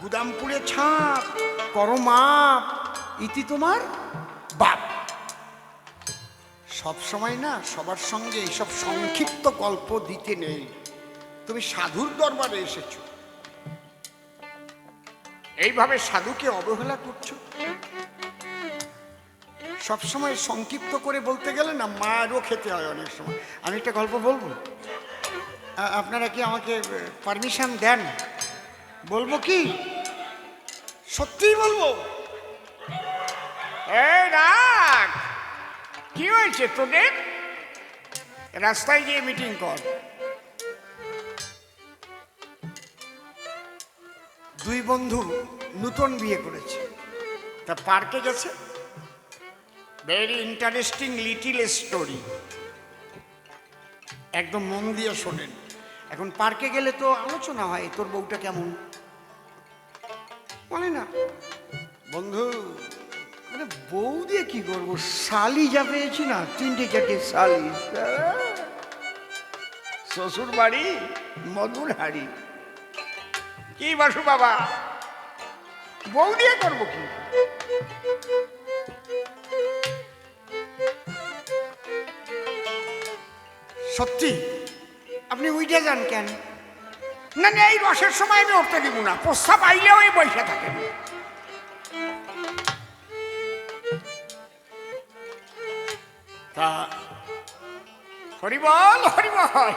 গুদামপুরে ছাপ করো মাপ, ইতি তোমার বাপ। সব সময় না সবার সঙ্গে এইসব সংক্ষিপ্ত গল্প দিতে নেই। তুমি সাধুর দরবারে এসেছো, এইভাবে সাধুকে অবহেলা করছো। সবসময় সংক্ষিপ্ত করে বলতে গেলে না মারও খেতে হয় অনেক সময়। আমি একটা গল্প বলবো, আপনারা কি আমাকে পারমিশন দেন? বলবো কি? সত্যিই বলবো। এই রাখ, কি হয়েছে তোদের? রাস্তায় গিয়ে মিটিং কর। দুই বন্ধু নতুন বিয়ে করেছে, তা পার্কে গেছে। ভেরি ইন্টারেস্টিং লিটিল স্টোরি, একদম মন দিয়ে শোনেন। এখন পার্কে গেলে তো আলোচনা হয়, তোর বউটা কেমন, বলে না বন্ধু মানে বউ দিয়ে কি করবো, শালি যা পেয়েছি না, 3-4টে শালি, শ্বশুর বাড়ি মধুর হাড়ি। কি বাসু বাবা, বউ দিয়ে করবো কি? সত্যি আপনি উইঠে যান কেন? না না, এই রসের সময় আমি উঠতে দিব না, প্রস্তাব আইলেও এই বৈশা থাকেন। তা হরিবল হরিবল,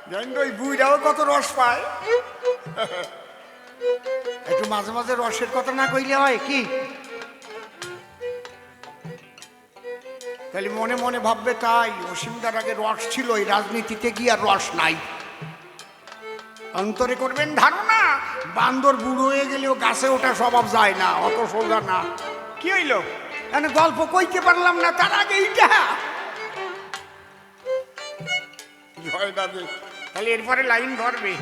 জানেন তো ওই বুইরাও কত রস পায়। একটু মাঝে মাঝে রসের কথা না কইলে হয় কি? তাহলে মনে মনে ভাববে তাই অসীমদার আগে রস ছিল, এই রাজনীতিতে গিয়ে আর রস নাই। অন্তরে করবেন ধারণা, বান্দর বুড়ো হয়ে গেলেও গাছে ওঠা স্বভাব যায় না, অত সোজা না। কি হইল? গল্প কইতে পারলাম না তার আগে এইটা। জয় দাদু, তাহলে এরপরে লাইন ধরবে।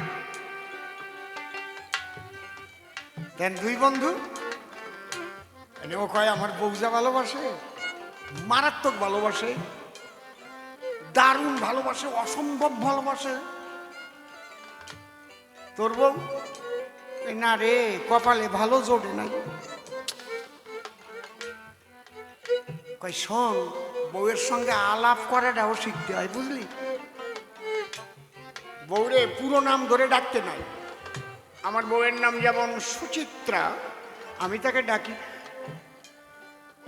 দুই বন্ধু, ও কয় আমার বউজা ভালোবাসে, মারাত্মক ভালোবাসে, দারুণ ভালোবাসে, অসম্ভব ভালোবাসে। তোর বউ? না রে, কপালে ভালো জোটে নাই। কই শোন, বউয়ের সঙ্গে আলাপ করাটাও শিখতে হয়, বুঝলি? বউরে পুরো নাম ধরে ডাকতে নাই। আমার বউয়ের নাম যেমন সুচিত্রা, আমি তাকে ডাকি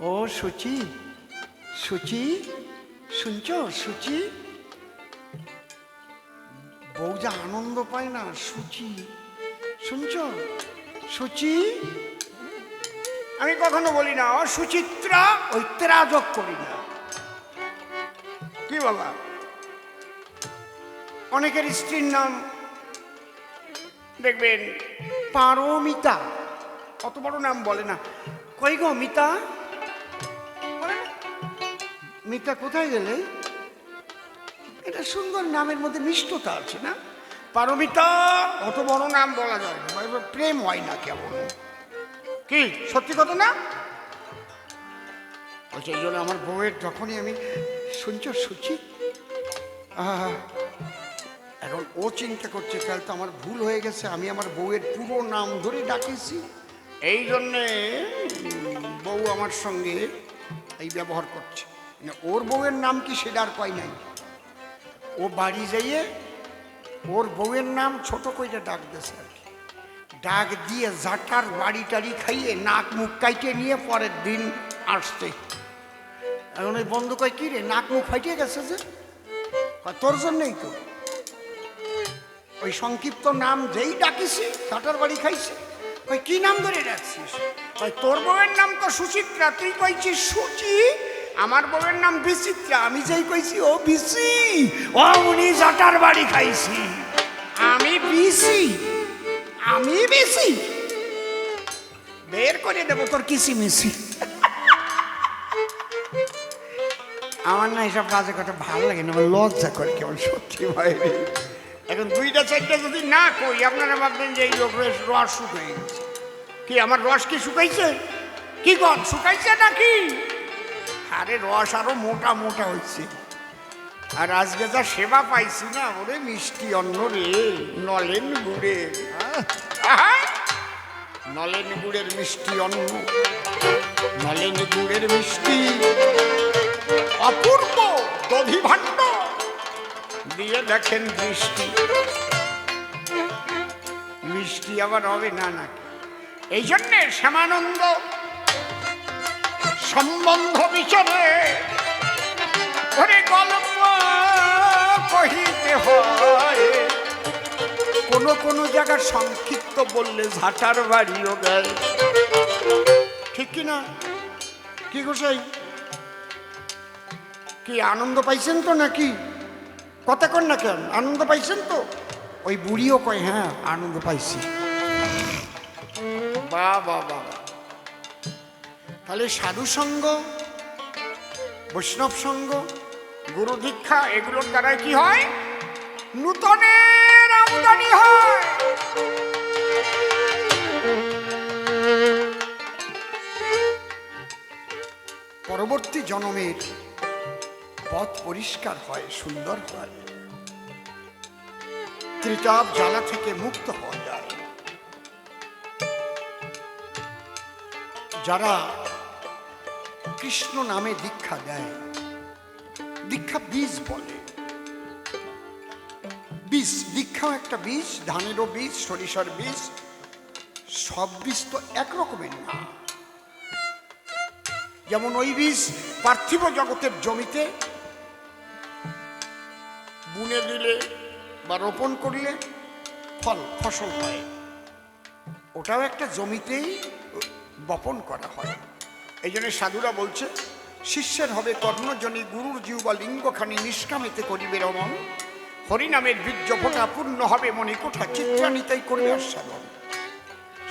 ও সুচি। সুচি, শুনছ সুচি? বউ যা আনন্দ পায় না, সুচি শুনছ সুচি। আমি কখনো বলি না ও সুচিত্রা, ওই তেরা যোগ করি না। কি বাবা, অনেকের স্ত্রীর নাম দেখবেন পারমিতা, অত বড় নাম বলে না। কই গো মিতা, মিতা কোথায় গেলে? এটা সুন্দর নামের মধ্যে মিষ্টতা আছে না? পারমিতা অত বড় নাম বলা যায় না, প্রেম হয় না কেমন। কি সত্যি কথা না? বলছে এই জন্য আমার বউয়ের যখনই আমি শুনছ সুচি, এখন ও চিন্তা করছে তাহলে তো আমার ভুল হয়ে গেছে, আমি আমার বউয়ের পুরো নাম ধরে ডাকেছি। এই জন্যে বউ আমার সঙ্গে এই ব্যবহার করছে। ওর বউয়ের নাম কি সেটা আর কয় নাই। ও বাড়ি যাইয়ে ওর বউয়ের নাম ছোট কইটা ডাক দিয়েছে আর কি। ডাক দিয়ে জাটার বাড়ি টাড়ি খাইয়ে নাক মুখ কাইটে নিয়ে পরের দিন আসছে। এখন ওই বন্ধু কয় কি রে, নাক মুখ ফাইটে গেছে যে? তোর জন্যই তো। ওই সংক্ষিপ্ত নাম যেই ডাকিছি জাটার বাড়ি খাইছে। কই কি নাম ধরে ডাকছিস? কই তোর বউয়ের নাম তো সুচিত্রা, তুই কইছিস সুচি। আমার বউয়ের নাম বিচিত্রা, আমি যেই কইছি ও বিচি, ও উনি জাটার বাড়ি খাইছি, আমি বিচি, আমি বিচি। বের করে দেবো তোর কিসি মিসি। আমার না এসব কাজে কথা ভালো লাগে না, আমার লজ্জা করে কেমন, সত্যি ভাই। এখন 2টা-4টা যদি না কই আপনারা ভাববেন যে এই লোক রস শুকাই গেছে। কি আমার রস কি শুকাইছে? কি কন শুকাইছে নাকি? আরে রস আরো মোটা মোটা হচ্ছে। আর আজকে যা সেবা পাইছি না, ওরে মিষ্টি অন্ন রে, নলেন গুড়ে। নলেন গুড়ের মিষ্টি অন্ন, নলেন গুড়ের মিষ্টি অপূর্ব দধি ভাণ্ড দিয়ে দেখেন দৃষ্টি, মিষ্টি আবার হবে না নাকি? এই জন্যে শ্যামানন্দ সম্বন্ধ বিচারে ওরে গল্প কহিতে হয়, কোন জায়গায় সংক্ষিপ্ত বললে ঝাঁটার বাড়িও গায়, ঠিক কিনা? কি গোসাই, কি আনন্দ পাইছেন তো নাকি? কথা কন না কেন, আনন্দ পাইছেন তো? ওই বুড়িও কয় হ্যাঁ আনন্দ পাইছি। বাহ বাহ বাহ। তাহলে সাধু সঙ্গ, বৈষ্ণব সঙ্গ, গুরু দীক্ষা এগুলোর দ্বারা কি হয়? নূতনের আমদানি হয়। পরবর্তী জন্মের পথ পরিষ্কার হয়, সুন্দর হয়, ত্রিতাপ জ্বালা থেকে মুক্ত হওয়া যায়। যারা কৃষ্ণ নামে দীক্ষা দেয়, দীক্ষা বীজ বলে, বীজ, দীক্ষাও একটা বীজ, ধানেরও বীজ, সরিষার বীজ, সব বীজ তো একরকমের না। যেমন ওই বীজ পার্থিব জগতের জমিতে বুনে দিলে বা রোপণ করলে ফসল হয়, ওটাও একটা জমিতেই বপন করা হয়। এই জন্য সাধুরা বলছে শিষ্যের হবে কর্ণজনী, গুরুর জিউ বা লিঙ্গখানি নিষ্কামেতে করিবে রমণ, হরিনামের বীর্য ফোটা পূর্ণ হবে মণিকোঠা, চিত্রানিতাই করবে আস্বাদন।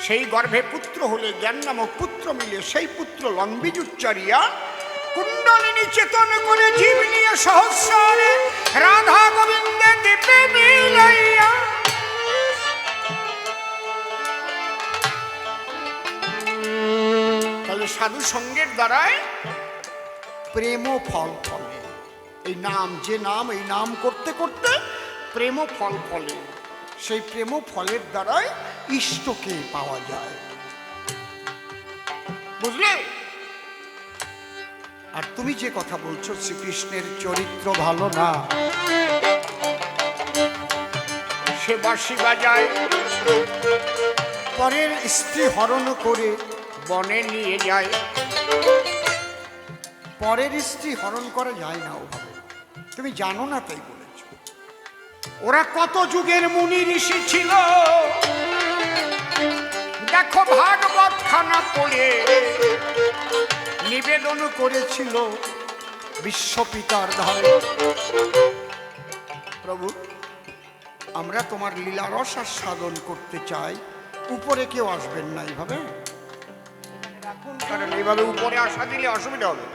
সেই গর্ভে পুত্র হলে জ্ঞান নামক পুত্র মিলে, সেই পুত্র লম্বিজুচ্চারিয়া কুণ্ডলিনী চেতন করে জীব নিয়ে সহস্রে রাধা গোবিন্দে দিবে মিলাইয়া। তাহলে সাধু সঙ্গের দ্বারায় প্রেম ফল ফলে। এই নাম, যে নাম, এই নাম করতে করতে প্রেম ফল ফলে, সেই প্রেম ফলের দ্বারাই ইষ্টকে পাওয়া যায়, বুঝলে? আর তুমি যে কথা বলছো শ্রীকৃষ্ণের চরিত্র ভালো না, সে বাঁশি বাজায়, পরের স্ত্রী হরণ করে বনে নিয়ে যায়। পরের স্ত্রী হরণ করা যায় না ওভাবে, তুমি জানো না তাই বলেছ। ওরা কত যুগের মুনি ঋষি ছিল, দেখো ভাগবত খানা পড়ে নিবেদন করেছিল বিশ্বপিতার ধারে, প্রভু আমরা তোমার লীলারস আস্বাদন করতে চাই, উপরে কেউ আসবেন না এইভাবে রাখুন, কারণ এইভাবে উপরে আসা দিলে অসুবিধা হবে।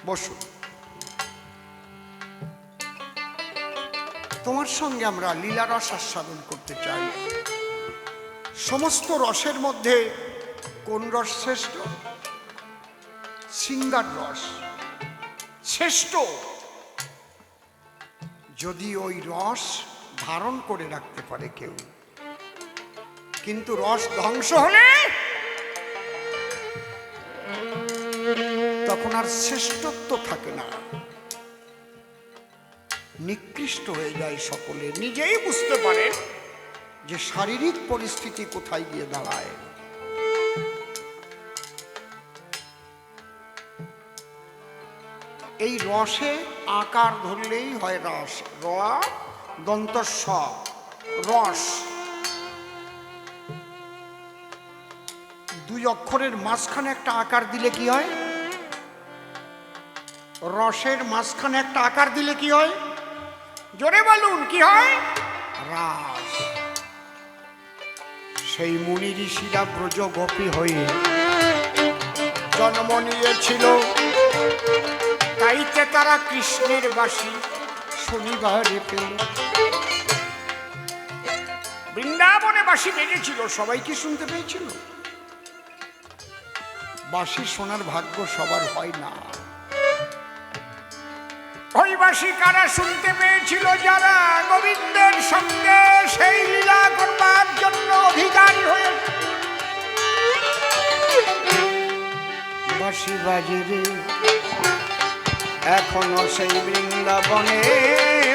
বসুন, তোমার সঙ্গে আমরা লীলারস আস্বাদন করতে চাই। সমস্ত রসের মধ্যে কোন রস শ্রেষ্ঠ? শৃঙ্গার রস শ্রেষ্ঠ। যদি ওই রস ধারণ করে রাখতে পারে কেউ, কিন্তু রস ধ্বংস হলে তখন আর শ্রেষ্ঠত্ব থাকে না, নিকৃষ্ট হয়ে যায়। সকলে নিজেই বুঝতে পারে যে শারীরিক পরিস্থিতি কোথায় গিয়ে দাঁড়ায়। এই রসে আকার ধরলেই হয় রস, র দন্ত স, রস। দুই অক্ষরের মাঝখানে একটা আকার দিলে কি হয়? রসের মাঝখানে একটা আকার দিলে কি হয়? জোরে বলুন, কি হয়? রাস। সেই মুনি ঋষিরা ব্রজ গোপী হয়ে জন্ম নিয়েছিল, তাইতে তারা কৃষ্ণের বাসি শনিবারে পেল। বৃন্দাবনে বাসি বেজেছিল, সবাই কি শুনতে পেয়েছিল? বাসি শোনার ভাগ্য সবার হয় না। ওই বাসি কারা শুনতে পেয়েছিল? যারা গোবিন্দের সঙ্গে সেই লীলা করবার জন্য বাঁশি বাজে রে, এখনো সেই বৃন্দাবনে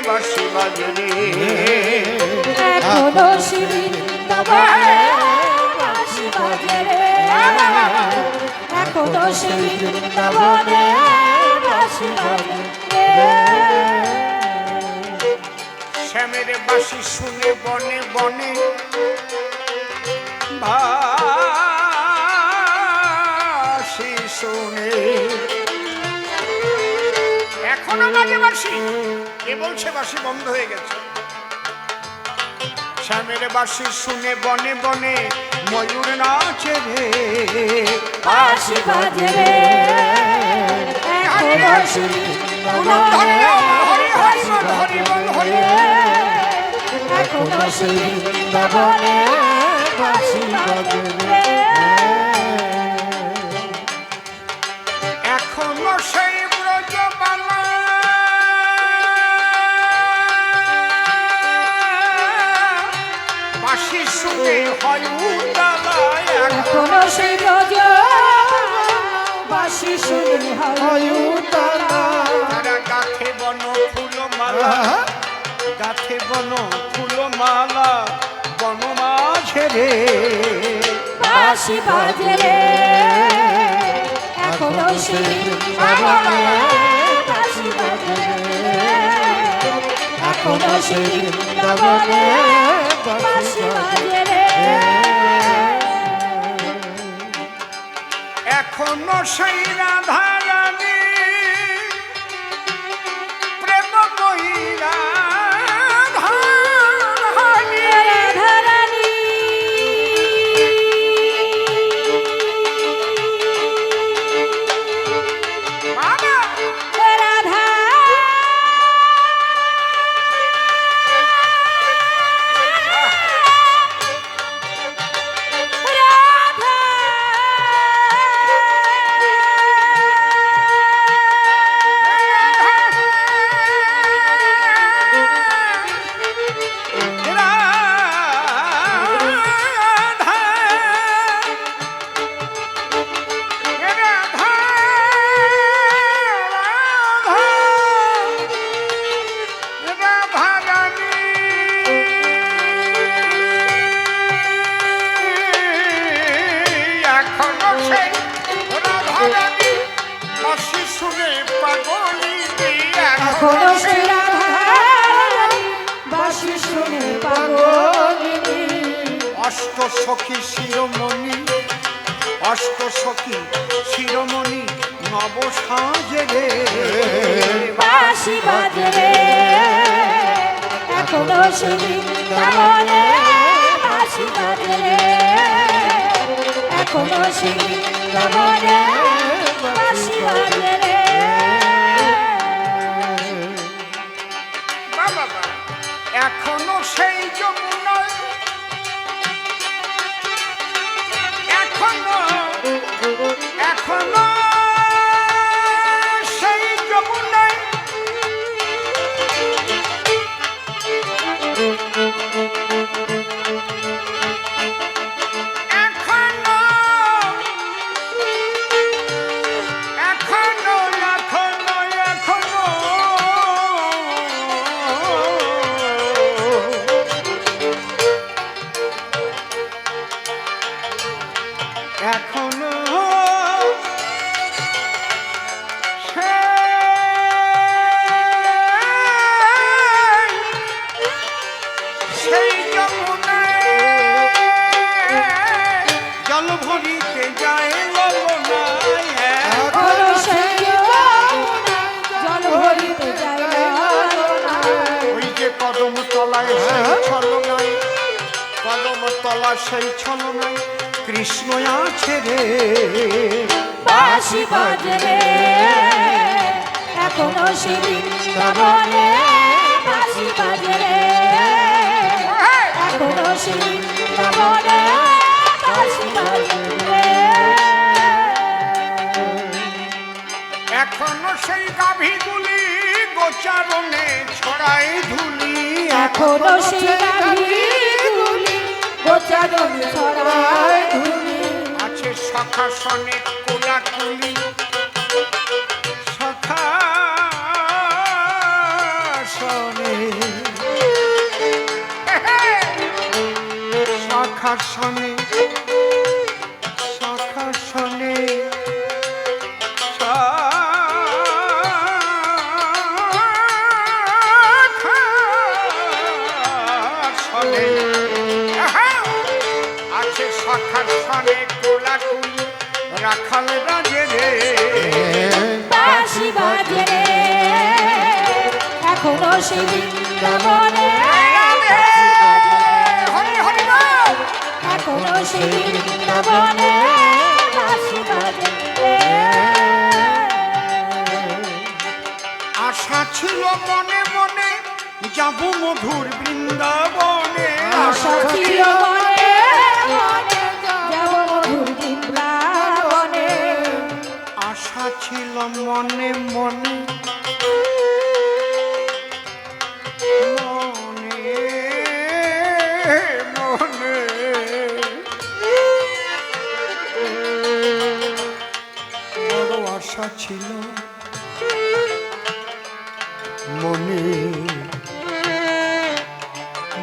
বাঁশি বাজে রে, এখনো সেই বৃন্দাবনে বাঁশি বাজে রে, এখনো সেই বৃন্দাবনে বাঁশি বাজে রে। শ্যামের বাঁশি শুনে বনে বনে বাঁশি শুনে, এখনো বাজে বাঁশি, কে বলছে বাঁশি বন্ধ হয়ে গেছে? শ্যামের বাঁশি শুনে বনে বনে ময়ূর নাচে রে, বাঁশি বাজে রে, এখনো সেই বৃন্দাবনে বাঁশি বাজে রে, এখনো সেই বৃন্দাবনে বাঁশি বাজে রে। এখনো সেই ব্রজবালা বাঁশি শুনে হয় উতলা, এখনো সেই ব্রজ বাঁশি শুনে হয় উতলা, তারা গাথে বন ফুলমালা, গাথে বন ফুলমালা বন মাঝে রে, বাঁশি বাজে রে, এখনো সেই বৃন্দাবনে বাঁশি বাজে রে, এখনো সেই বৃন্দাবনে বাঁশি বাজে রে। এখনো সেই রাধা রানী প্রেম মহিলা রাধারানী রাধা এখনো সেই রাধারানী বাঁশি শুনে পাগলিনী, অষ্ট সখী শিরোমণি, অষ্ট সখী শিরোমণি নব সাজে রে, বাঁশি বাজে রে, এখনো সেই বৃন্দাবনে বাঁশি বাজে রে, এখনো সেই বৃন্দাবনে বাঁশি বাজে রে। এখনো সেই যমুনায়, এখনো এখনো সেই যমুনায় এখনো এখনো এখনো এখনো এখনো সেই যমুনায় জল ভরিতে যায় ললনায়, এখনো সেই যমুনায় জল ভরিতে যায় ললনায়, ওই যে কদম তলায় সেই ছলনায়, কদম তলা সেই ছলনায় কৃষ্ণ আছে রে, বাঁশি বাজে রে, এখনো সেই বৃন্দাবনে বাঁশি বাজে রে, এখনো সেই বৃন্দাবনে বাঁশি বাজে রে। এখনো সেই গাভীগুলি গোচারণে ছড়ায় ধুলি, এখনো সেই গাভীগুলি গোচারণে ছড়ায় ধুলি, আছে সকাল সখা সনে কোলাকুলি সখা সনে সখা সনে সখা সনে আছে সখার সনে কোলাকুলি রাখাল রাজে রে বাঁশি বাজে রে এখনো সেই বৃন্দাবনে হরি হরি বল। এখনো সেই বৃন্দাবনে বাঁশি বাজে রে। আশা ছিল মনে মনে যাব মধুর বৃন্দাবনে আশা ছিল মনে মনে যাব মধুর বৃন্দাবনে। আশা ছিল মনে মনে মনে মনে বড় আশা ছিল মনে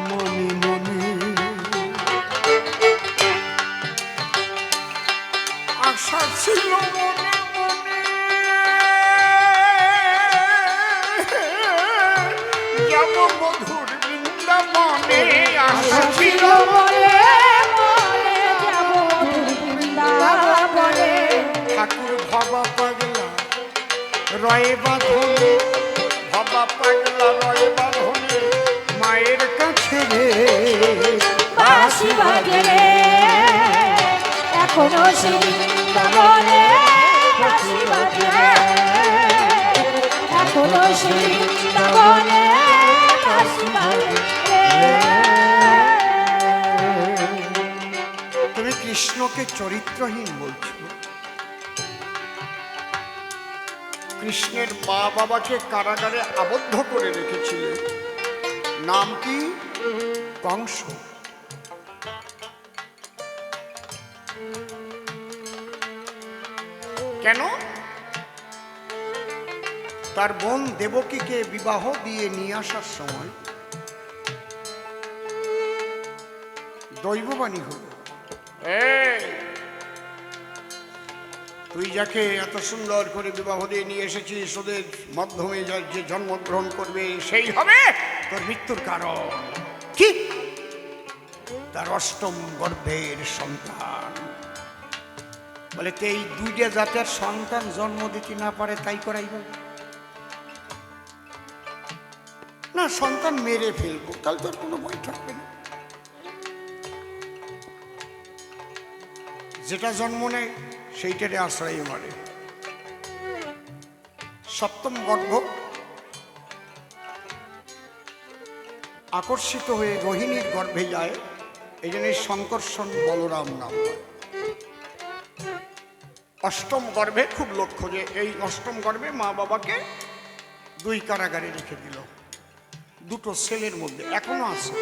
মনে মনে আশা ছিল মনে মনে যাব মধুর বৃন্দাবনে আশা ছিল মনে মনে যাব মধুর বৃন্দাবনে। ঠাকুর ভবা পাগলা রয়ে বাঁধনে ভবা পাগলা রয়ে বাঁধনে মায়ের কাছে রে বাঁশি বাজে রে এখনো সেই বৃন্দাবনে বাঁশি বাজে রে এখনো সেই বৃন্দাবনে বাঁশি বাজে রে। তুমি কৃষ্ণকে চরিত্রহীন বলছো। কৃষ্ণের মা বাবাকে কারাগারে আবদ্ধ করে রেখেছিলে, নাম কি? কংস। কেন? তার বোন দেবকীকে বিবাহ দিয়ে নিয়ে আসার সময় দৈববাণী হল, তুই যাকে এত সুন্দর করে বিবাহ দিয়ে নিয়ে এসেছিস ওদের মাধ্যমে যে জন্মগ্রহণ করবে সেই হবে তোর মৃত্যুর কারণ। কি? তার অষ্টম গর্ভের সন্তান। বলে এই দুইটা জাতের সন্তান জন্ম দিতে না পারে তাই করাইব না, সন্তান মেরে ফেলবো, তাহলে তোর কোনো ভয় থাকবে না। যেটা জন্ম নেয় সেইটারে আশ্রয় মারে। সপ্তম গর্ভ আকর্ষিত হয়ে রোহিণীর গর্ভে যায়, এই জন্য শঙ্কর্ষণ বলরাম নাম হয়। অষ্টম গর্ভে খুব লক্ষ্য যে এই অষ্টম গর্ভে মা বাবাকে দুই কারাগারে রেখে দিল, দুটো সেলের মধ্যে এখনো আছে।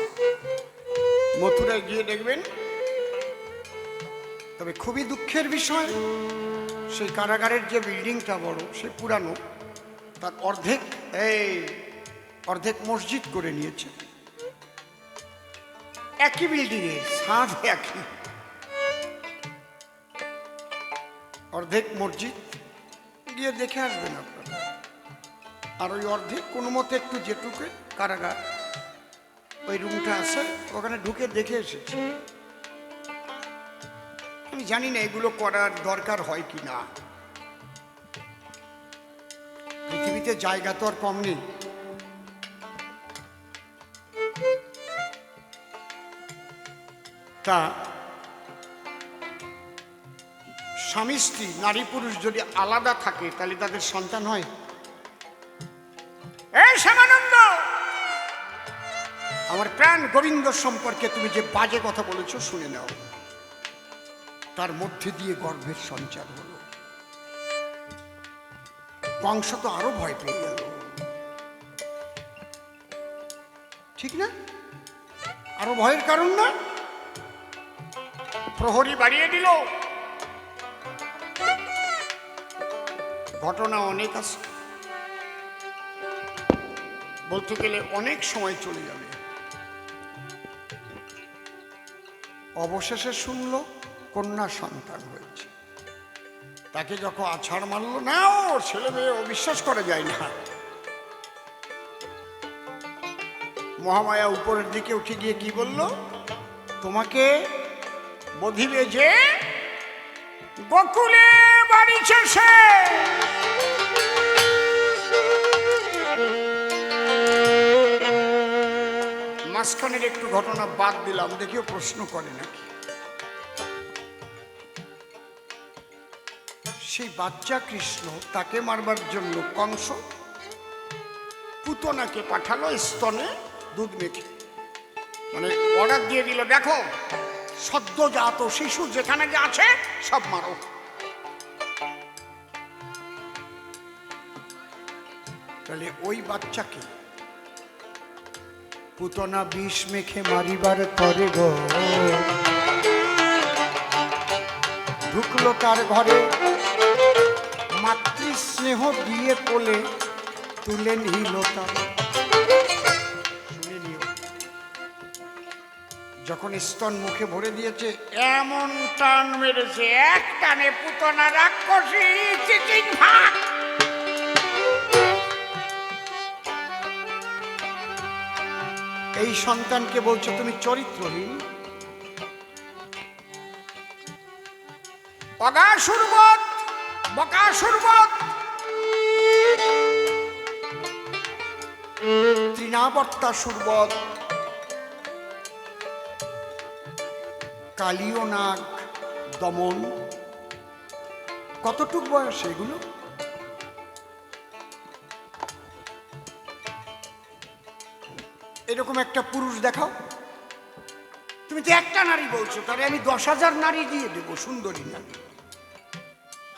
মথুরায় গিয়ে দেখবেন। তবে খুবই দুঃখের বিষয়, সেই কারাগারের যে বিল্ডিংটা বড় সে পুরানো, তার অর্ধেক মসজিদ করে নিয়েছে। একই বিল্ডিংয়ের ছাদ একই, অর্ধেক মসজিদ গিয়ে দেখে আসবেন আপনারা। আর ওই অর্ধেক কোনো মতে একটু যেটুকু কারাগার ওই রুমটা আছে ওখানে ঢুকে দেখে এসেছি। আমি জানি না এগুলো করার দরকার হয় কি না। পৃথিবীতে জায়গা তো আর কম নেই। তা স্বামী স্ত্রী নারী পুরুষ যদি আলাদা থাকে তাহলে তাদের সন্তান হয়? এই শ্যামানন্দ, আমার প্রাণ গোবিন্দ সম্পর্কে তুমি যে বাজে কথা বলেছো শুনে নাও। তার মধ্যে দিয়ে গর্ভের সঞ্চার হলো। কংস তো আরো ভয় পেয়ে গেল, ঠিক না? আরো ভয়ের কারণ না? প্রহরী বাড়িয়ে দিল, ঘটনা অনেক আছে, বলতে গেলে অনেক সময় চলে যাবে। অবশেষে শুনল কন্যা সন্তান হয়েছে। তাকে যখন আছাড় মারল, না ও ছেলে মেয়ে ও বিশ্বাস করা যায় না, মহামায়া উপরের দিকে উঠে গিয়ে কি বলল, তোমাকে বধিবে যে গোকুলে বাড়িছে সে। মাঝখানের একটু ঘটনা বাদ দিলাম, দেখিও প্রশ্ন করে নাকি। সেই বাচ্চা কৃষ্ণ, তাকে মারবার জন্য কংস পুতনাকে পাঠালো স্তনে দুধ মেখে, মানে অর্ডার দিয়ে দিল, দেখো সদ্যজাত শিশু যেখানে যে আছে সব মারো। তাহলে ওই বাচ্চাকে পুতনা বিষ মেখে মারিবার তরে গো ঢুকলো তার ঘরে, মাতৃস্নেহ দিয়ে কোলে তুলে নিল তার। শুনে নিও, যখন স্তন মুখে ভরে দিয়েছে, এমন টান মেরেছে, এক টানে পুতনা রাক্ষসী চিচিং ভাগ। এই সন্তানকে বলছো তুমি চরিত্রহীন, অগাসুরবৎ বকাসুরবৎ তৃণাবর্তাসুরবৎ কালীয় নাগ দমন। কতটুক বয়স এগুলো? এরকম একটা পুরুষ দেখাও। তুমি তো একটা নারী বলছো, তাহলে আমি 10,000 নারী দিয়ে দেবো, সুন্দরী নারী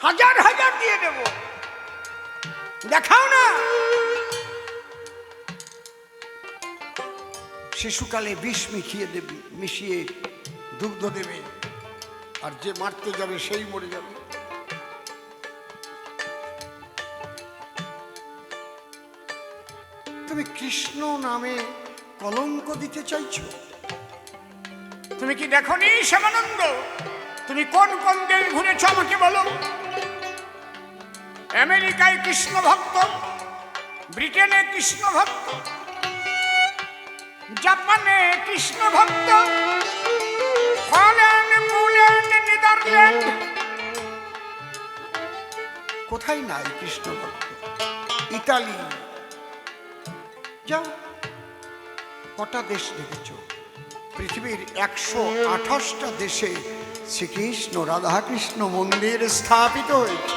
1000 দিয়ে দেব, দেখাও না। শিশুকালে বিষ মিশিয়ে দুগ্ধ দেবে, আর যে মারতে যাবে সেই মরে যাবে। তুমি কৃষ্ণ নামে কলঙ্ক দিতে চাইছো? তুমি কি দেখোনি শ্যামানন্দ? তুমি কোন কোন দেশ ঘুরেছ আমাকে বলো। আমেরিকায় কৃষ্ণ ভক্ত, ব্রিটেনে কৃষ্ণ ভক্ত, জাপানে কৃষ্ণ ভক্ত, হল্যান্ড, পোল্যান্ড, নেদারল্যান্ড, কোথায় নাই কৃষ্ণ ভক্ত? ইতালি যাও, কটা দেশ দেখেছ? পৃথিবীর 128টা দেশে শ্রীকৃষ্ণ রাধাকৃষ্ণ মন্দির স্থাপিত হয়েছে।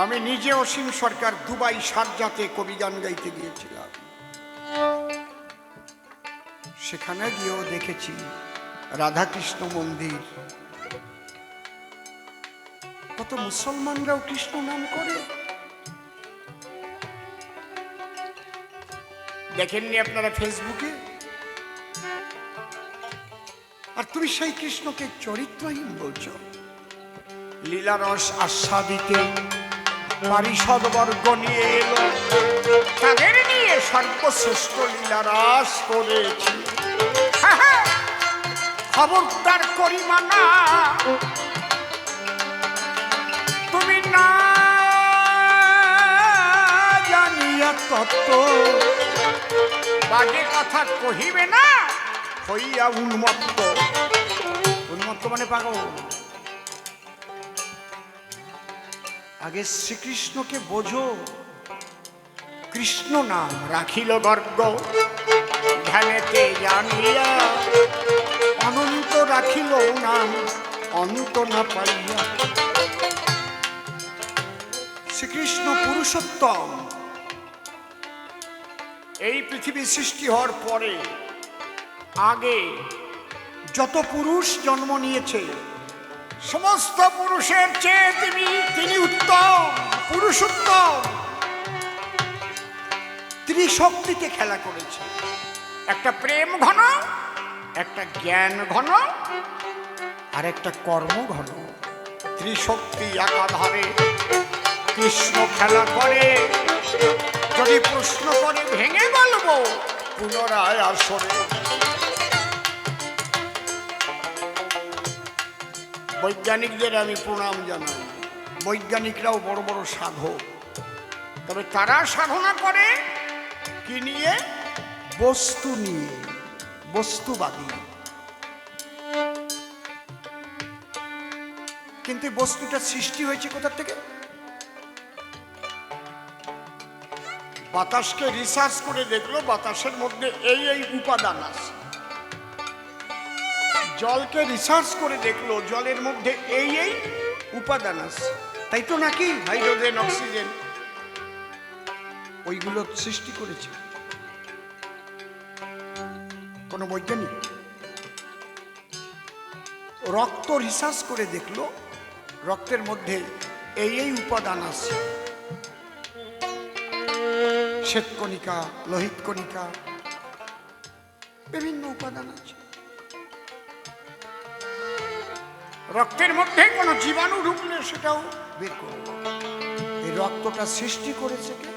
আমি নিজে অসীম সরকার দুবাই শারজাতে কবি গান গাইতে গিয়েছিলাম, সেখানে গিয়েও দেখেছি রাধাকৃষ্ণ মন্দির। কত মুসলমানরাও কৃষ্ণ নাম করে, দেখেননি আপনারা ফেসবুকে? আর তুমি সেই কৃষ্ণকে চরিত্রহীন বলছো। লীলারস আস্বাদিতে পারিষদ বর্গ নিয়ে এলো, তাদের নিয়ে সর্বশ্রেষ্ঠ লীলারস করেছি। খবরদার করি মানা, তুমি না জানিয়া তত্ত্ব বাজে কথা কহিবে না, হইয়া উন্মত্ত। উন্মত্ত মানে পাগল। আগে শ্রীকৃষ্ণকে বোঝো। কৃষ্ণ নাম রাখিল গর্গ, ধ্যানেতে জানিয়া অনন্ত রাখিল নাম অন্ত না পাইয়া। শ্রীকৃষ্ণ পুরুষোত্তম। এই পৃথিবী সৃষ্টি হওয়ার পরে আগে যত পুরুষ জন্ম নিয়েছে, সমস্ত পুরুষের চেয়ে তিনি উত্তম, পুরুষোত্তম। ত্রিশক্তিতে খেলা করেছে, একটা প্রেম ঘন, একটা জ্ঞান ঘন, আর একটা কর্ম ঘন। ত্রিশক্তি একাধারে কৃষ্ণ খেলা করে। যদি প্রশ্ন করে ভেঙে বলবো পুনরায় আসরে। বৈজ্ঞানিকদের আমি প্রণাম জানাই। বৈজ্ঞানিকরাও বড় বড় সাধক, তবে তারা সাধনা করে কি নিয়ে? বস্তু নিয়ে, বস্তুবাদী। কিন্তু বস্তুটা সৃষ্টি হয়েছে কোথা থেকে? বাতাসকে রিসার্চ করে দেখলো বাতাসের মধ্যে এই উপাদান আছে। জলকে রিসার্চ করে দেখলো জলের মধ্যে এই উপাদান আছে, তাই তো নাকি? হাইড্রোজেন, অক্সিজেন, ওইগুলো সৃষ্টি করেছে কোন বৈজ্ঞানিক? রক্ত রিসার্চ করে দেখলো রক্তের মধ্যে এই উপাদান আছে, শ্বেতকণিকা, লোহিত কণিকা, বিভিন্ন উপাদান আছে। রক্তের মধ্যে কোনো জীবাণু ঢুকলে সেটাও বের করবে। এই রক্তটা সৃষ্টি করেছে কে?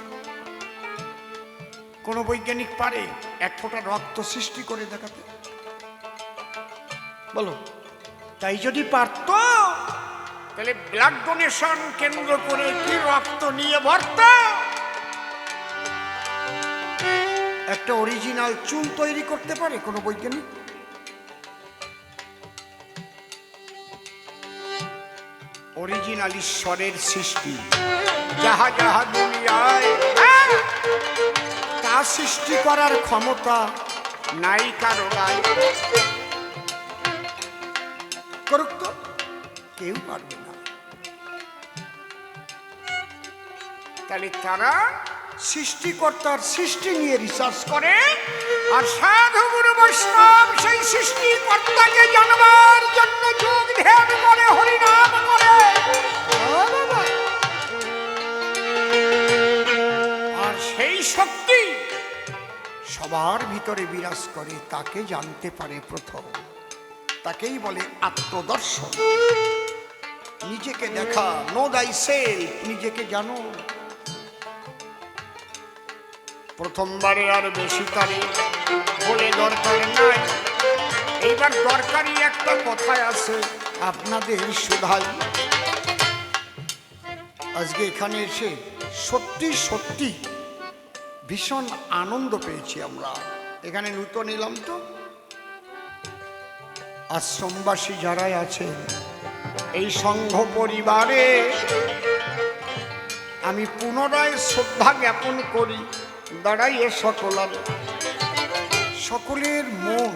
কোন বৈজ্ঞানিক পারে এক ফোঁটা রক্ত সৃষ্টি করে দেখাতে? বলো। তাই যদি পারত তাহলে ব্লাড ডোনেশন কেন্দ্র করে কি রক্ত নিয়ে ভরত। একটা অরিজিনাল চুল তৈরি করতে পারে কোন বৈজ্ঞানিক? অরিজিনাল ঈশ্বরের সৃষ্টি যাহা যাহা দুনিয়ায়, তা সৃষ্টি করার ক্ষমতা নাই কারো গায়। করুক তো, কেউ পারবে না। তাহলে তারা সৃষ্টিকর্তার সৃষ্টি নিয়ে রিসার্চ করে, আর সাধু গুরু বৈষ্ণব সেই সৃষ্টিকর্তাকে জানবার জন্য যোগ ধ্যান করে, হরিনাম করে। আর সেই শক্তি সবার ভিতরে বিরাজ করে, তাকে জানতে পারে প্রথম। তাকেই বলে আত্মদর্শন। নিজেকে দেখা, নো দাই সেলফ, নিজেকে জানো। প্রথমবারে আর বেশি তারে বলে দরকার নাই। এইবার দরকারি একটা কথাই আছে আপনাদের শুধাই। আজকে এখানে এসে সত্যি সত্যি ভীষণ আনন্দ পেয়েছি আমরা। এখানে নূতন এলাম তো, আশ্রমবাসী যারাই আছেন এই সংঘ পরিবারে আমি পুনরায় শ্রদ্ধা জ্ঞাপন করি। দাঁড়াইয়ে সকলের মন